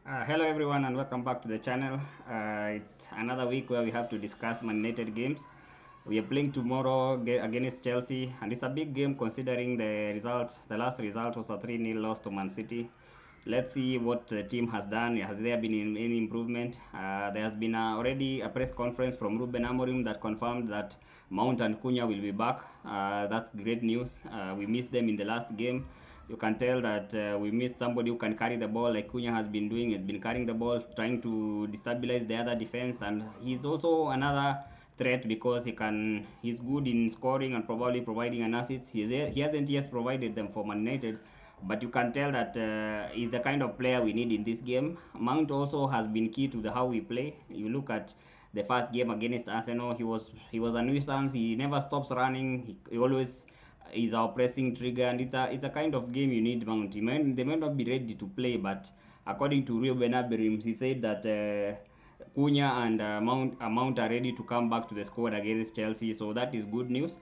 Hello everyone and welcome back to the channel. It's another week where we have to discuss Man United games. We are playing tomorrow against Chelsea, and it's a big game considering the results. The last result was a 3-0 loss to Man City. Let's see what the team has done. Has there been any improvement? There has been already a press conference from Ruben Amorim that confirmed that Mount and Cunha will be back. That's great news. We missed them in the last game. You can tell that we missed somebody who can carry the ball like Cunha has been doing. He's been carrying the ball, trying to destabilize the other defense, and he's also another threat because he's good in scoring and probably providing an assist. He hasn't yet provided them for Man United, but you can tell that he's the kind of player we need in this game. Mount also has been key to how we play. You look at the first game against Arsenal, he was a nuisance. He never stops running. He always is our pressing trigger, and it's a kind of game you need Mount. They might not be ready to play, but according to Ruben Amorim, he said that Cunha and Mount are ready to come back to the squad against Chelsea, so that is good news.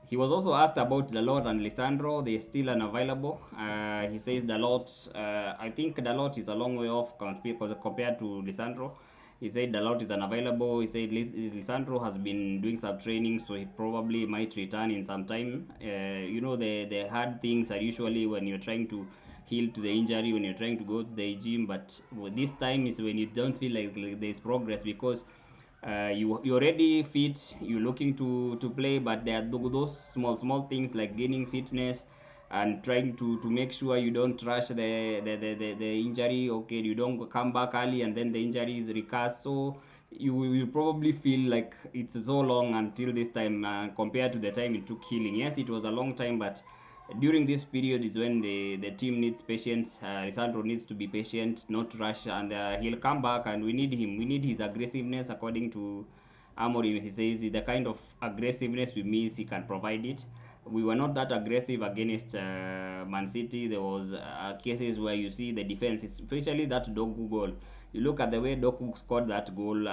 He was also asked about Dalot and Lisandro. They're still unavailable. He says Dalot, I think Dalot is a long way off compared to Lisandro. He said Dalot is unavailable. He said Lisandro has been doing some training, so he probably might return in some time. The hard things are usually when you're trying to heal to the injury, when you're trying to go to the gym, but this time is when you don't feel like there's progress because you're already fit, you're looking to play, but there are those small things like gaining fitness and trying to make sure you don't rush the injury. Okay, you don't come back early and then the injury is recurred, so you will probably feel like it's so long until this time compared to the time it took healing. Yes, it was a long time, but during this period is when the team needs patience. Lisandro needs to be patient, not rush, and he'll come back. And we need him. We need his aggressiveness, according to Amorim. He says the kind of aggressiveness we miss, he can provide it. We were not that aggressive against Man City. There was cases where you see the defense, especially that Dogu goal. You look at the way Doku scored that goal.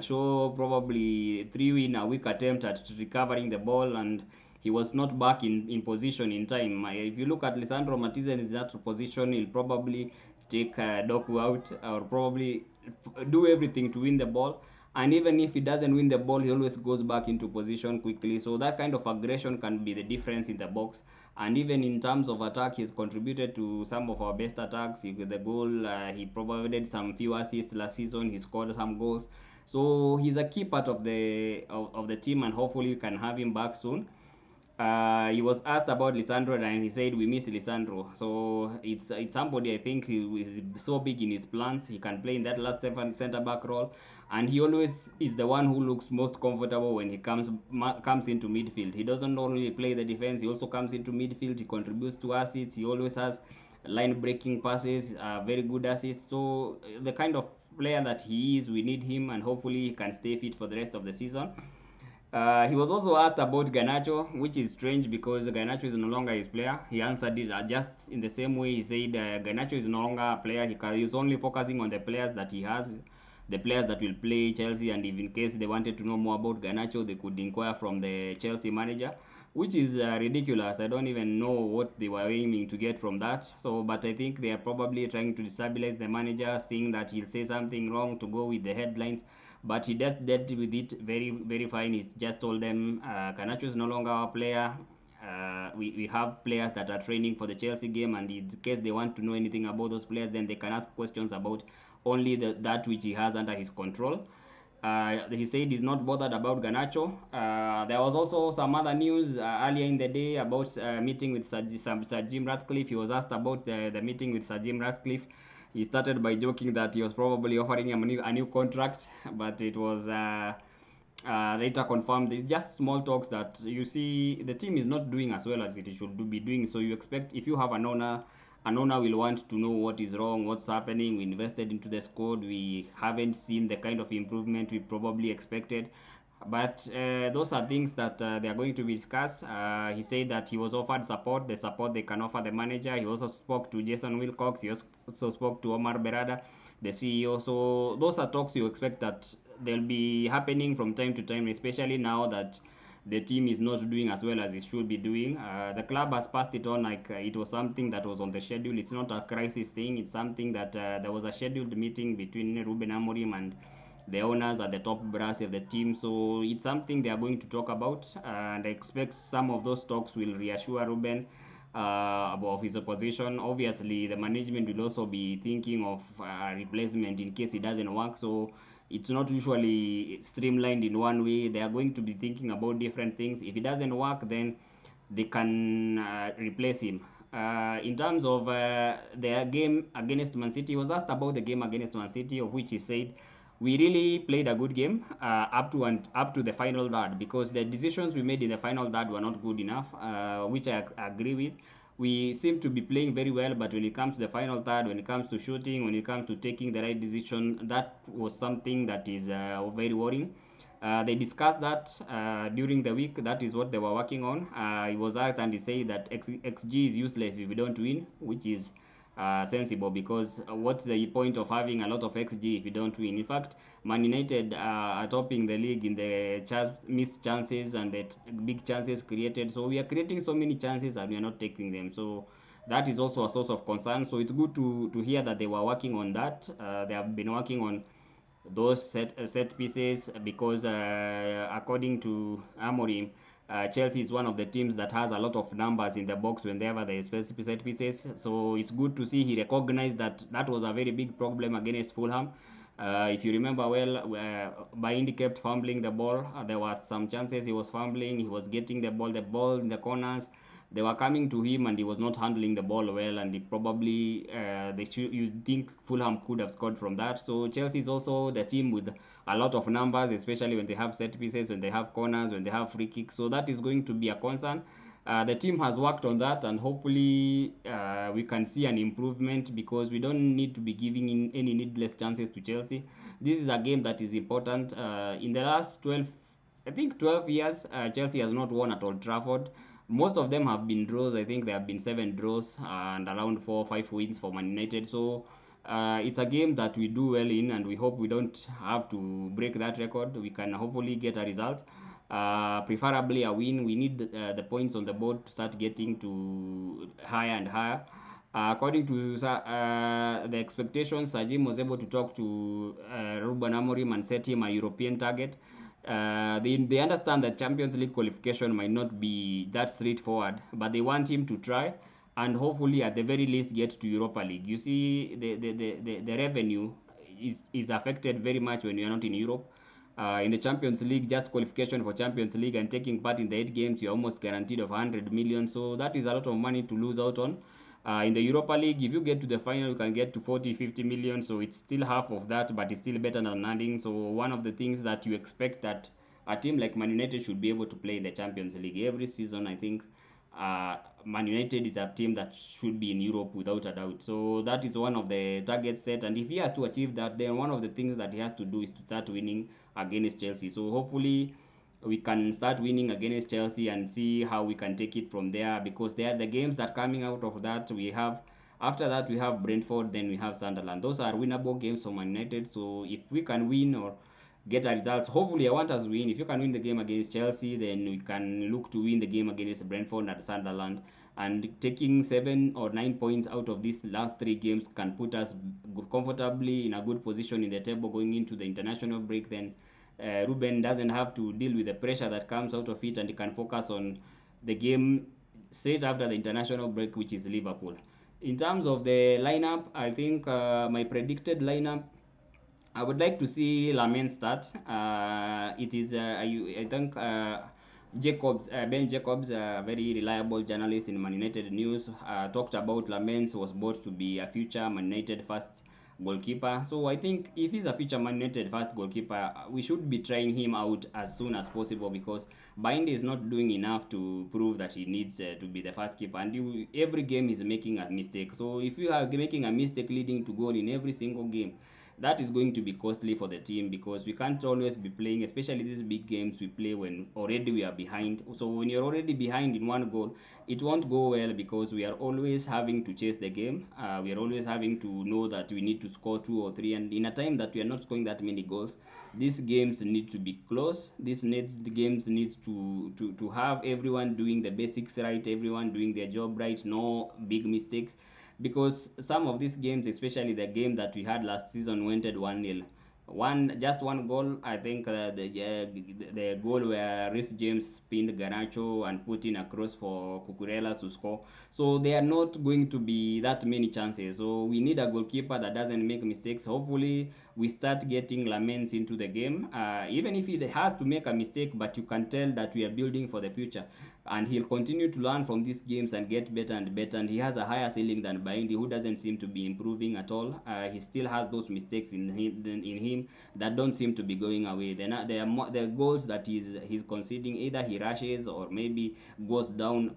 So probably three in a weak attempt at recovering the ball, and he was not back in position in time. If you look at Lisandro Martinez in that position, he'll probably take Doku out or probably do everything to win the ball. And even if he doesn't win the ball, he always goes back into position quickly. So that kind of aggression can be the difference in the box. And even in terms of attack, he's contributed to some of our best attacks. The goal, he provided some few assists last season. He scored some goals. So he's a key part of the team, and hopefully we can have him back soon. He was asked about Lisandro, and he said we miss Lisandro. So it's somebody I think who is so big in his plans. He can play in that last center back role, and he always is the one who looks most comfortable when he comes into midfield. He doesn't only play the defense; he also comes into midfield. He contributes to assists. He always has line breaking passes, very good assists. So the kind of player that he is, we need him, and hopefully he can stay fit for the rest of the season. He was also asked about Garnacho, which is strange because Garnacho is no longer his player. He answered it just in the same way. He said Garnacho is no longer a player. He's only focusing on the players that he has, the players that will play Chelsea, and if in case they wanted to know more about Garnacho, they could inquire from the Chelsea manager, which is ridiculous. I don't even know what they were aiming to get from that. So, but I think they are probably trying to destabilize the manager, seeing that he'll say something wrong to go with the headlines, but he just dealt with it very fine. He just told them Canacho is no longer our player. We have players that are training for the Chelsea game, and in case they want to know anything about those players, then they can ask questions about only that which he has under his control. He said he's not bothered about Garnacho. There was also some other news earlier in the day about meeting with Sir Jim Ratcliffe. He was asked about the meeting with Sir Jim Ratcliffe. He started by joking that he was probably offering him a new contract, but it was later confirmed. It's just small talks that you see the team is not doing as well as it should be doing. So you expect if you have an owner will want to know what is wrong, what's happening. We invested into the squad. We haven't seen the kind of improvement we probably expected. But those are things that they are going to be discussed. He said that he was offered support, the support they can offer the manager. He also spoke to Jason Wilcox. He also spoke to Omar Berada, the CEO. So those are talks you expect that they'll be happening from time to time, especially now that the team is not doing as well as it should be doing. The club has passed it on like it was something that was on the schedule. It's not a crisis thing. It's something that there was a scheduled meeting between Ruben Amorim and the owners at the top brass of the team. So it's something they are going to talk about, and I expect some of those talks will reassure Ruben of his opposition. Obviously, the management will also be thinking of replacement in case it doesn't work. So it's not usually streamlined in one way. They are going to be thinking about different things. If it doesn't work, then they can replace him. In terms of their game against Man City, he was asked about the game against Man City, of which he said, "We really played a good game up to the final third, because the decisions we made in the final third were not good enough," which I agree with. We seem to be playing very well, but when it comes to the final third, when it comes to shooting, when it comes to taking the right decision, that was something that is very worrying. They discussed that during the week. That is what they were working on. He was asked and he said that XG is useless if we don't win, which is sensible, because what's the point of having a lot of XG if you don't win? In fact, Man United are topping the league in the missed chances and the big chances created. So we are creating so many chances and we are not taking them. So that is also a source of concern. So it's good to hear that they were working on that. They have been working on those set pieces, because according to Amorim, Chelsea is one of the teams that has a lot of numbers in the box whenever there is specific set pieces. So it's good to see he recognized that that was a very big problem against Fulham. If you remember well, Baindi kept fumbling the ball. There was some chances he was fumbling. He was getting the ball in the corners. They were coming to him and he was not handling the ball well, and he probably you think Fulham could have scored from that. So Chelsea is also the team with a lot of numbers, especially when they have set pieces, when they have corners, when they have free kicks. So that is going to be a concern. The team has worked on that, and hopefully we can see an improvement, because we don't need to be giving in any needless chances to Chelsea. This is a game that is important. In the last 12, I think 12 years, Chelsea has not won at Old Trafford. Most of them have been draws. I think there have been 7 draws and around 4 or 5 wins for Man United. So it's a game that we do well in, and we hope we don't have to break that record. We can hopefully get a result, preferably a win. We need the points on the board to start getting to higher and higher. According to the expectations, Sajim was able to talk to Ruben Amorim and set him a European target. They understand that Champions League qualification might not be that straightforward, but they want him to try and hopefully at the very least get to Europa League. You see, the revenue is affected very much when you are not in Europe. In the Champions League, just qualification for Champions League and taking part in the 8 games, you're almost guaranteed of 100 million. So that is a lot of money to lose out on. In the Europa League, if you get to the final, you can get to 40, 50 million. So it's still half of that, but it's still better than nothing. So one of the things that you expect that a team like Man United should be able to play in the Champions League every season, I think Man United is a team that should be in Europe without a doubt. So that is one of the targets set. And if he has to achieve that, then one of the things that he has to do is to start winning against Chelsea. So hopefully we can start winning against Chelsea and see how we can take it from there, because they are the games that coming out of that we have. After that we have Brentford, then we have Sunderland. Those are winnable games for Man United. So if we can win or get a result, hopefully I want us to win. If you can win the game against Chelsea, then we can look to win the game against Brentford and Sunderland. And taking 7 or 9 points out of these last 3 games can put us comfortably in a good position in the table going into the international break. Then Ruben doesn't have to deal with the pressure that comes out of it, and he can focus on the game straight after the international break, which is Liverpool. In terms of the lineup, I think my predicted lineup, I would like to see Lamen start. It is, I think, Ben Jacobs, a very reliable journalist in Man United News, talked about Lamens was brought to be a future Man United first goalkeeper. So I think if he's a future Man United first goalkeeper, we should be trying him out as soon as possible, because Bind is not doing enough to prove that he needs to be the first keeper. And every game he's making a mistake. So if you are making a mistake leading to goal in every single game, that is going to be costly for the team, because we can't always be playing, especially these big games we play when already we are behind. So when you're already behind in one goal, it won't go well, because we are always having to chase the game. We are always having to know that we need to score 2 or 3, and in a time that we are not scoring that many goals, these games need to be close. The games needs to have everyone doing the basics right, everyone doing their job right, no big mistakes, because some of these games, especially the game that we had last season, went at 1-0. Just one goal. I think the goal where Reece James pinned Garnacho and put in a cross for Cucurella to score. So they are not going to be that many chances. So we need a goalkeeper that doesn't make mistakes. Hopefully we start getting Lamens into the game. Even if he has to make a mistake, but you can tell that we are building for the future, and he'll continue to learn from these games and get better and better. And he has a higher ceiling than Baindi, who doesn't seem to be improving at all. He still has those mistakes in him that don't seem to be going away. The goals that he's conceding, either he rushes or maybe goes down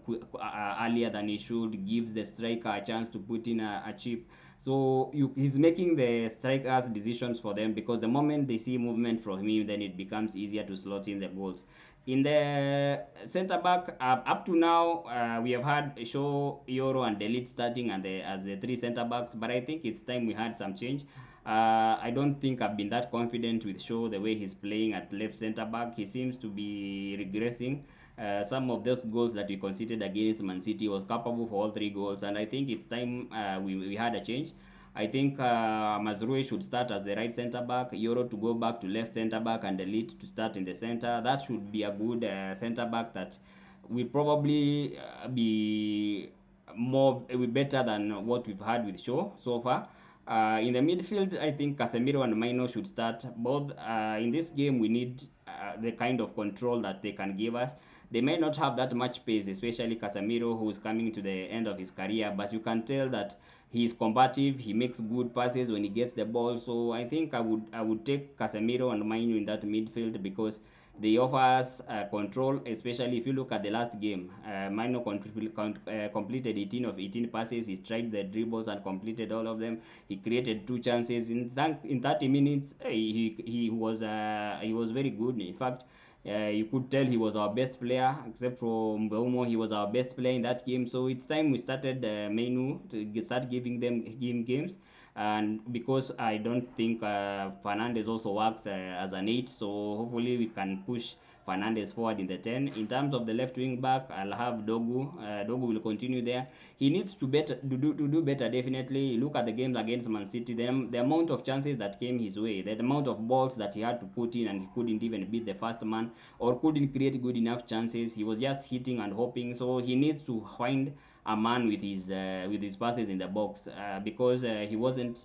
earlier than he should, gives the striker a chance to put in a chip. So he's making the strikers decisions for them, because the moment they see movement from him, then it becomes easier to slot in the goals. In the center back, up to now, we have had Shaw, Euro, and Delete starting as the three center backs, but I think it's time we had some change. I don't think I've been that confident with Shaw the way he's playing at left center back. He seems to be regressing. Some of those goals that we conceded against Man City was capable for all three goals, and I think it's time we had a change. I think Mazrui should start as the right centre back, Euro to go back to left centre back, and Elite to start in the centre. That should be a good centre back that will probably be better than what we've had with Shaw so far. In the midfield, I think Casemiro and Maino should start. Both in this game, we need the kind of control that they can give us. They may not have that much pace, especially Casemiro, who is coming to the end of his career, but you can tell that he is combative. He makes good passes when he gets the ball. So I think I would take Casemiro and Maino in that midfield, because they offer us control, especially if you look at the last game. Mino completed 18 of 18 passes. He tried the dribbles and completed all of them. He created 2 chances in 30 minutes. He was very good. In fact, you could tell he was our best player, except for Mbeumo. He was our best player in that game. So it's time we started Menu to start giving him games. And because I don't think Fernandez also works as an 8, so hopefully we can push Fernandez forward in the 10. In terms of the left wing back, I'll have Dogu. Dogu will continue there. He needs to do better, definitely. Look at the games against Man City. The amount of chances that came his way, the amount of balls that he had to put in, and he couldn't even beat the first man, or couldn't create good enough chances. He was just hitting and hoping. So he needs to find a man with his passes in the box, because he wasn't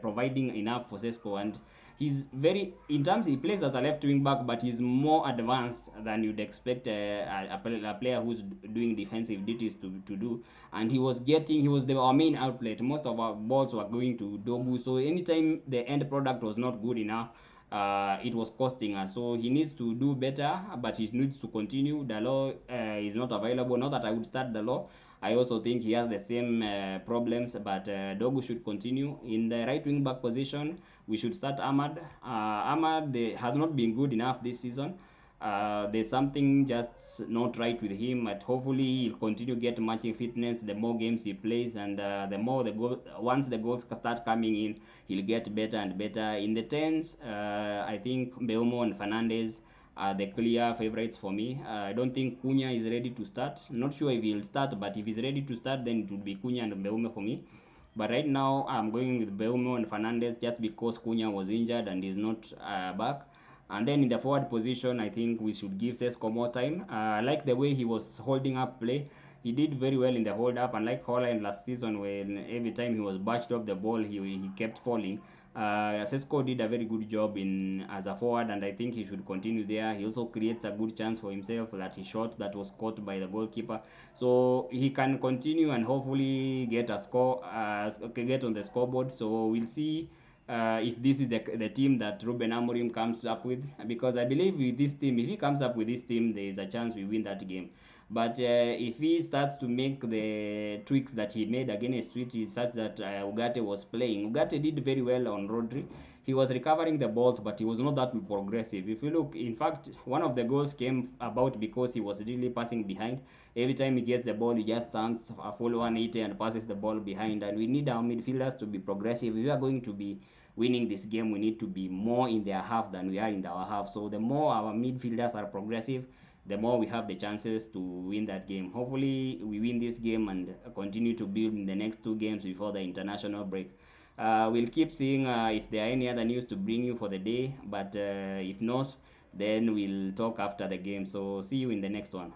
providing enough for Sesko. And he's very, in terms, he plays as a left wing back, but he's more advanced than you'd expect a player who's doing defensive duties to do. And he was our main outlet. Most of our balls were going to Dogu, so anytime the end product was not good enough, it was costing us. So he needs to do better, but he needs to continue. Dalot is not available. Not that I would start Dalot. I also think he has the same problems, but Dogu should continue. In the right wing back position, we should start Ahmad. Ahmad has not been good enough this season. There's something just not right with him, but hopefully he'll continue get matching fitness the more games he plays, and once the goals start coming in, he'll get better and better. In the tens, I think Mbeumo and Fernandez are the clear favorites for me. I don't think Cunha is ready to start. Not sure if he'll start, but if he's ready to start, then it would be Cunha and Mbeumo for me. But right now, I'm going with Mbeumo and Fernandez, just because Cunha was injured and is not back. And then in the forward position, I think we should give Sesko more time. I like the way he was holding up play. He did very well in the hold up, unlike Holland last season, when every time he was batched off the ball, he kept falling. Sesko did a very good job as a forward, and I think he should continue there. He also creates a good chance for himself that he shot that was caught by the goalkeeper. So he can continue and hopefully get a score, get on the scoreboard. So we'll see if this is the team that Ruben Amorim comes up with, because I believe with this team, if he comes up with this team, there is a chance we win that game. But if he starts to make the tweaks that he made against City, such that Ugarte was playing, Ugarte did very well on Rodri. He was recovering the balls, but he was not that progressive. If you look, in fact, one of the goals came about because he was really passing behind. Every time he gets the ball, he just turns a full 180 and passes the ball behind. And we need our midfielders to be progressive. If we are going to be winning this game, we need to be more in their half than we are in our half. So the more our midfielders are progressive, the more we have the chances to win that game. Hopefully, we win this game and continue to build in the next two games before the international break. We'll keep seeing if there are any other news to bring you for the day, but if not, then we'll talk after the game. So, see you in the next one.